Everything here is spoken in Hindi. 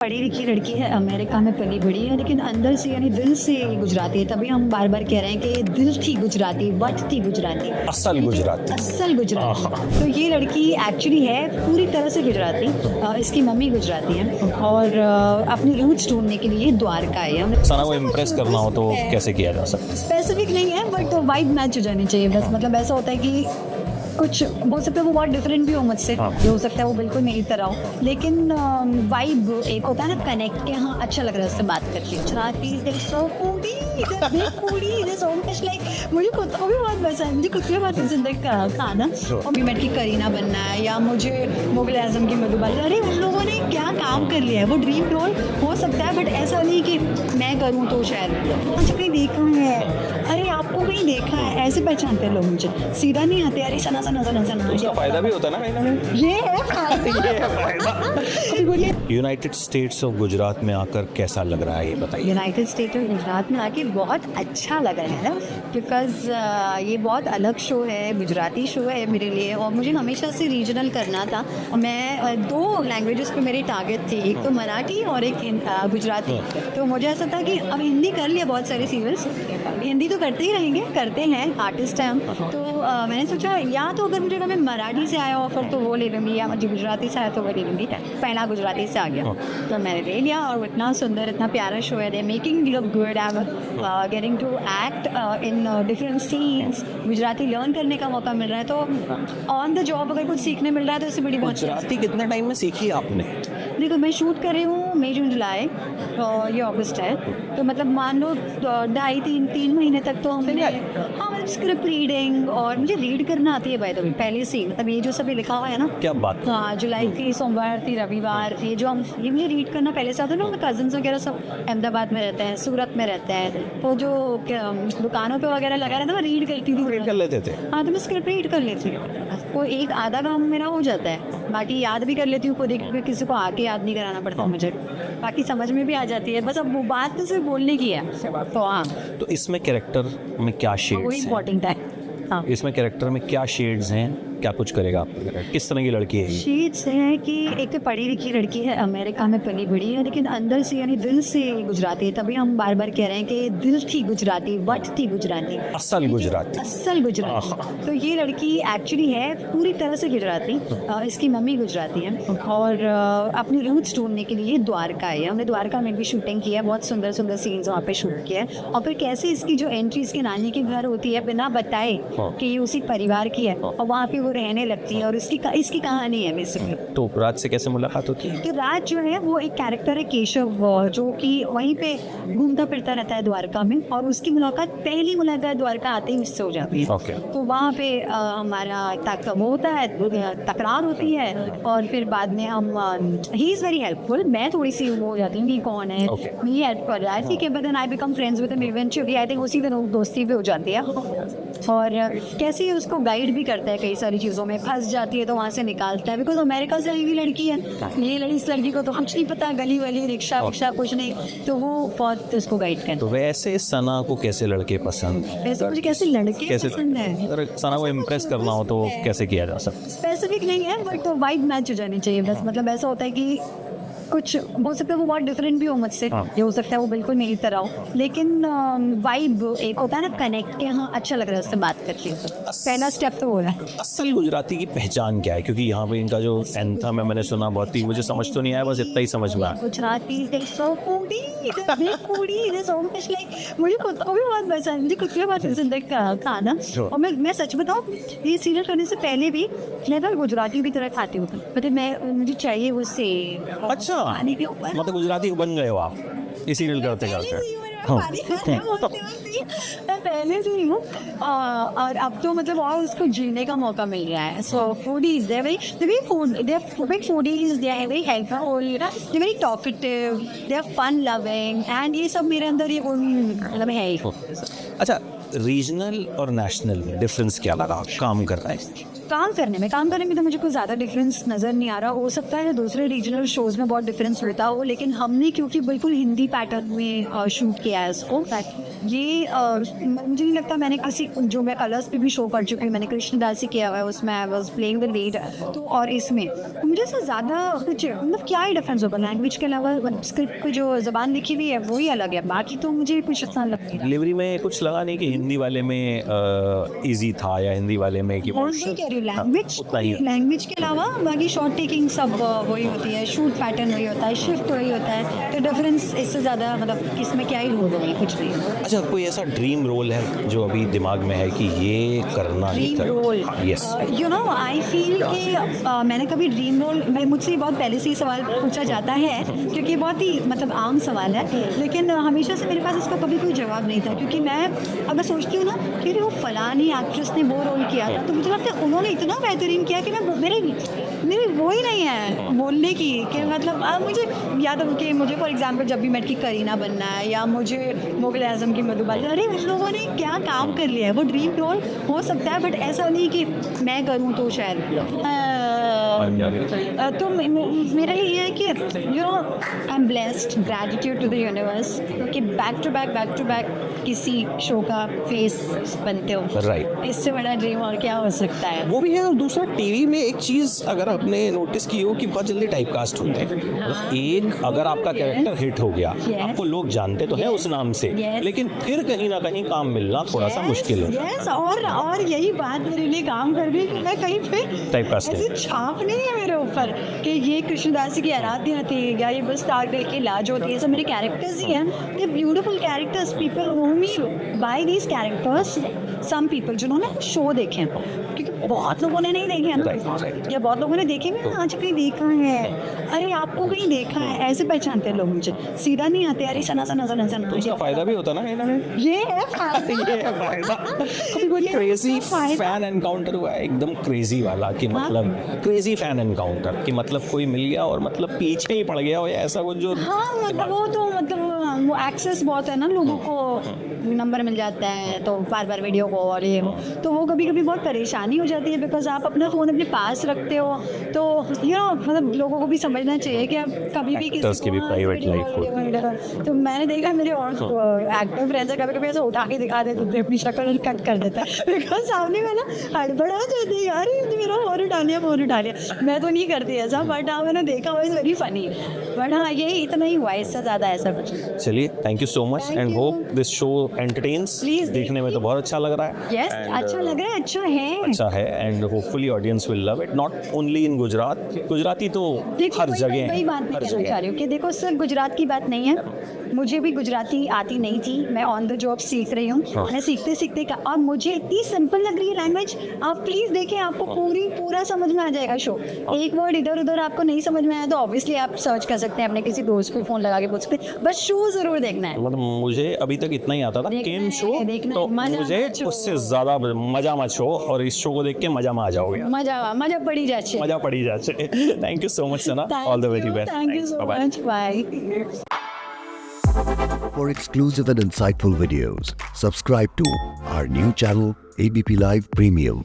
पढ़ी लिखी लड़की है, अमेरिका में पली बड़ी है, लेकिन अंदर से यानी दिल से गुजराती है। तभी हम बार बार कह रहे हैं कि दिल थी गुजराती, बट थी गुजराती, असल गुजराती। असल गुजराती। तो ये लड़की एक्चुअली है पूरी तरह से गुजराती। इसकी मम्मी गुजराती है और अपनी रूट्स ढूंढने के लिए द्वारका आई है। सना को इम्प्रेस करना हो तो कैसे किया जा सकता है? स्पेसिफिक नहीं है, बट वाइब मैच हो जानी चाहिए बस। मतलब ऐसा होता है कि कुछ हो सकता है वो बहुत डिफरेंट भी हो मुझसे, हो सकता है वो बिल्कुल मेरी तरह हो, लेकिन वाइब एक होता है ना कनेक्ट के। हाँ, अच्छा लग रहा है उससे बात करके। मुझे खुद को भी बहुत पसंद है, मुझे खुद को बहुत पसंद है खाना। और भी की करीना बनना है या मुझे मुगल आजम की मधुबाला। अरे उन लोगों ने क्या काम कर लिया है, वो ड्रीम रोल हो सकता है, बट ऐसा नहीं कि मैं करूँ तो शायद मुझे कहीं देखा है। अरे आपको कहीं देखा है, ऐसे पहचानते हैं लोग मुझे, सीधा नहीं आते। अरे सना सना सना सना, उसका फायदा भी होता है ना कहीं ना कहीं। ये है फायदा। यूनाइटेड स्टेट्स ऑफ गुजरात में आकर कैसा लग रहा है ये बताइए। यूनाइटेड स्टेट ऑफ गुजरात में आके बहुत अच्छा लग रहा है ना, बिकॉज ये बहुत अलग शो है, गुजराती शो है मेरे लिए। और मुझे हमेशा से रीजनल करना था और मैं 2 लैंग्वेजेस पे मेरी टारगेट थी, एक तो मराठी और एक गुजराती। तो मुझे ऐसा था कि अब हिंदी कर लिया बहुत सारे सीरियल्स, हिंदी तो करते ही रहेंगे, करते हैं, आर्टिस्ट हैं हम। तो मैंने सोचा या तो अगर मुझे कभी मराठी से आया ऑफर तो वो ले लूँगी, या मुझे गुजराती से आया तो वो ले लूँगी। पहला गुजराती से आ गया तो मैंने ले लिया। और इतना सुंदर, इतना प्यारा शो है, they making look good. I am getting to act in different scenes. Gujarati learn करने का मौका मिल रहा है, तो ऑन द जॉब अगर कुछ सीखने मिल रहा है तो इससे बड़ी बात। गुजराती कितने टाइम में सीखी आपने? देखो, मैं शूट कर रही हूँ मई जून जुलाई, ये अगस्त है, तो मतलब मान लो 2.5-3 महीने तक तो हमने, हाँ मतलब स्क्रिप्ट रीडिंग, और मुझे रीड करना आती है बाय द वे पहले से। मतलब ये जो सभी लिखा हुआ है ना, क्या बात। हाँ, जुलाई थी, सोमवार थी, रविवार थी, जो हम ये मुझे रीड करना पहले से आता है ना। कजन्स वगैरह सब अहमदाबाद में रहते हैं, सूरत में रहते हैं, तो जो दुकानों पे वगैरह लगा रहता है, मैं रीड करती थी, रीड कर लेते थे। हाँ, तो मैं स्क्रिप्ट रीड कर लेती हूँ, वो एक आधा काम मेरा हो जाता है। बाकी याद भी कर लेती हूँ खुद ही, क्योंकि किसी को आके याद नहीं कराना पड़ता मुझे। बाकी समझ में भी आ जाती है, बस अब वो बात तो सिर्फ बोलने की है। तो हाँ, तो इसमें कैरेक्टर में क्या वो शेड्स हैं? इम्पोर्टेंट है। हाँ, इसमें कैरेक्टर में क्या शेड्स हैं, क्या कुछ करेगा आपका कैरेक्टर? किस तरह की लड़की है ये? शेड्स है कि एक तो पढ़ी लिखी लड़की है, अमेरिका में पली बड़ी है, लेकिन अंदर से यानी दिल से गुजराती है। तभी हम बार बार कह रहे हैं कि दिल थी गुजराती, बट थी गुजराती, असल गुजराती। असल गुजराती। तो ये लड़की एक्चुअली है पूरी तरह से गुजराती। इसकी मम्मी गुजराती है और अपनी रूट्स ढूंढने के लिए द्वारका आई है। हमने द्वारका में भी शूटिंग की है, बहुत सुंदर सुंदर सीन्स वहाँ पे शूट किया है। और फिर कैसे इसकी जो एंट्री इसके नानी के घर होती है बिना बताए कि ये उसी परिवार की है, और वहाँ पे वो रहने लगती है, और इसकी कहानी है बेसिकली। तो राज से कैसे मुलाकात होती है? तो राज जो है वो एक कैरेक्टर है केशव, जो कि वहीं पे घूमता फिरता रहता है द्वारका में, और उसकी पहली मुलाकात द्वारका आते ही उससे हो जाती है। Okay. तो वहाँ पे हमारा वो होता है, तकरार होती है, और फिर बाद में हम ही इज़ वेरी हेल्पफुल। मैं थोड़ी सी वो हो जाती हूँ कि कौन है, Okay. ये हेल्प कर रहा है, ठीक है, but then I become friends with him eventually. I think उसी दिन दोस्ती भी हो जाती है। और कैसे उसको गाइड भी करता है कई सारी चीज़ों में, फंस जाती है तो वहाँ से निकालता है, बिकॉज अमेरिका से आई हुई लड़की है ये। इस लड़की को तो कुछ नहीं पता, गली वाली रिक्शा विक्शा कुछ नहीं, तो वो बहुत उसको गाइड करता है। तो वैसे सना को कैसे लड़के पसंद? वैसे मुझे कैसे लड़के पसंद है, अगर सना को इम्प्रेस करना हो तो कैसे किया जा सकता है? स्पेसिफिक नहीं है, बट वाइब मैच हो जानी चाहिए बस। मतलब ऐसा होता है कि कुछ हो सकता है वो बहुत डिफरेंट भी हो मुझसे, ये हो सकता है वो बिल्कुल मेरी तरह हो, लेकिन वाइब एक होता है ना कनेक्ट के। हाँ, अच्छा लग रहा है उससे बात करके। पहला स्टेप तो वो है। असल गुजराती की पहचान क्या है? क्योंकि यहाँ पे इनका जो एंथम है मैंने सुना बहुत ही, मुझे समझ तो नहीं आया, बस इतना ही समझ में आया। गुजराती मुझे खुद को भी बहुत पसंद है, मुझे खुद को भी बहुत पसंद है खाना। और मैं सच बताऊँ, ये सीरियल करने से पहले भी मैं तो गुजराती की तरह खाती हूँ, मतलब मुझे चाहिए वो से। अच्छा, पानी के ऊपर मतलब गुजराती बन गए हो आप इसी रील करते करते? पहले से ही हूँ, और अब तो मतलब और उसको जीने का मौका मिल रहा है। So foodies they are very helpful, you know, they very talkative, they are fun loving, and ये सब मेरे अंदर ये मतलब है ही। अच्छा, रीजनल और नेशनल में डिफरेंस क्या लगा काम कर रहा है? काम करने में तो मुझे कोई ज़्यादा डिफरेंस नज़र नहीं आ रहा। हो सकता है दूसरे रीजनल शोज़ में बहुत डिफरेंस होता हो, लेकिन हमने क्योंकि बिल्कुल हिंदी पैटर्न में शूट किया है इसको, ये मुझे नहीं लगता मैंने किसी, जो मैं कलर्स पे भी शो कर चुकी हूँ, मैंने कृष्णदासी किया हुआ है, उसमें I was playing the lead, तो और इसमें तो मुझे इससे ज़्यादा कुछ मतलब क्या ही डिफरेंस होगा। लैंग्वेज के अलावा स्क्रिप्ट की जो ज़बान लिखी हुई है वही अलग है, बाकी तो मुझे कुछ अच्छा लगता है। डिलीवरी में कुछ लगा नहीं कि हिंदी वाले में इजी था या हिंदी वाले में कि उतना ही लैंग्वेज के अलावा बाकी शॉट टेकिंग सब वही होती है, शूट पैटर्न वही होता है, शिफ्ट वही होता है, तो डिफरेंस इससे ज़्यादा मतलब इसमें क्या ही होगा, कुछ नहीं। अच्छा, कोई ऐसा ड्रीम रोल है जो अभी दिमाग में है कि ये करना ही dream role? Yes, you know I feel कि मैंने कभी ड्रीम रोल, मुझसे बहुत पहले से ही सवाल पूछा जाता है, क्योंकि बहुत ही मतलब आम सवाल है, लेकिन हमेशा से मेरे पास इसका कभी कोई जवाब नहीं था, क्योंकि मैं अगर सोचती हूँ ना कि वो फलानी एक्ट्रेस ने वो रोल किया था, तो मुझे लगता है उन्होंने इतना बेहतरीन किया कि मैं मेरी वो ही नहीं है बोलने की, कि मतलब मुझे याद है कि मुझे फॉर एग्जांपल जब भी मेट की करीना बनना है या मुझे मुगल आजम की मधुबाला, अरे उन लोगों ने क्या काम कर लिया है। वो ड्रीम रोल हो सकता है, बट ऐसा नहीं कि मैं करूँ तो शायद तो मेरा ये है कि you know I am blessed, gratitude to the universe, क्योंकि बैक टू बैक किसी शो का फेस बनते हो, राइट। इससे बड़ा ड्रीम और क्या हो सकता है। वो भी है, और दूसरा टीवी में एक चीज़ अगर आपने नोटिस की हो कि बहुत जल्दी टाइप कास्ट होते हैं। मतलब एक अगर आपका कैरेक्टर हिट हो गया, Yes. आपको लोग जानते तो हैं उस नाम से, Yes. लेकिन फिर कहीं ना कहीं काम मिलना थोड़ा सा मुश्किल है। यस, और यही बात मेरे लिए काम कर रही है कि मैं कहीं पे Typecast ऐसी छाप नहीं है मेरे ऊपर कि ये कृष्णदासी की आराध्या थी या ये बस ताक दिल की लाज होती है। सब मेरे कैरेक्टर्स ही हैं, ये beautiful characters, people know me by these characters. Some people जिन्होंने शो देखे हैं, क्योंकि बहुत लोगों ने नहीं देखे हैं ना, या बहुत लोगों ने देखे भी आज कहीं देखा है, अरे आपको कहीं देखा है, ऐसे पहचानते हैं लोग मुझे, सीधा नहीं आते, अरे सना उसका फायदा भी होता ना कहीं ना कहीं। ये है फायदा। ये है फायदा। कभी कोई क्रेजी फैन एनकाउंटर हुआ है, एकदम क्रेजी वाला, कि मतलब क्रेजी फैन एनकाउंटर कि मतलब कोई मिल गया और मतलब पीछे ही पड़ गया हो, या ऐसा कुछ जो हाँ मतलब वो तो मतलब वो एक्सेस बहुत है ना, लोगों को नंबर मिल जाता है तो बार बार वीडियो को और ये वो, तो वो कभी कभी बहुत परेशानी हो जाती है, बिकॉज आप अपना फ़ोन अपने पास रखते हो, तो यू नो मतलब लोगों को भी समझना चाहिए कि आप कभी भी Actors की भी private life हो। तो मैंने देखा मेरे और एक्टर फ्रेंड्स कभी कभी ऐसा उठा के दिखा देते थे, अपनी शक्ल कट कर देता है, बिकॉज सामने वाला हड़बड़ा जाती है, यार ये मेरा फ़ोन उठा लिया। मैं तो नहीं करती ऐसा, बट हाँ मैंने देखा वो इज़ वेरी फनी, बट हाँ यही इतना ही हुआ, इससे ज़्यादा ऐसा कुछ नहीं। चलिए, thank you so much Thank and you. Hope this show entertains. Please देखने में तो बहुत अच्छा लग रहा है। यस, अच्छा लग रहा है, अच्छा है। And hopefully audience will love it, not only in Gujarat. Gujarati तो देखो, हर जगह वही बात मैं हर कहना चाह रही हूँ कि देखो सिर्फ गुजरात की बात नहीं है, मुझे भी गुजराती आती नहीं थी, मैं ऑन द जॉब सीख रही हूँ। मैं सीखते सीखते का, और मुझे इतनी सिंपल लग रही है लैंग्वेज, आप प्लीज़ देखें, आपको पूरा समझ में आ जाएगा शो। एक वर्ड इधर उधर आपको नहीं समझ में आया तो ऑब्वियसली आप सर्च कर सकते हैं, अपने किसी दोस्त को फ़ोन लगा के पूछ सकते हैं, बस शो ज़रूर देखना है। मतलब मुझे अभी तक इतना ही आता था देखना गेम है, शो, देखना तो है, मजा मुझे मत छो। उससे ज़्यादा मजा मत छो, और इस शो को देख के मजा में आ जाओगे, मजा पड़ी जाए। मजा पड़ी जाए। Thank you so much Sana, all the very best. Thank you so much, bye. For exclusive and insightful videos, subscribe to our new channel, ABP Live Premium.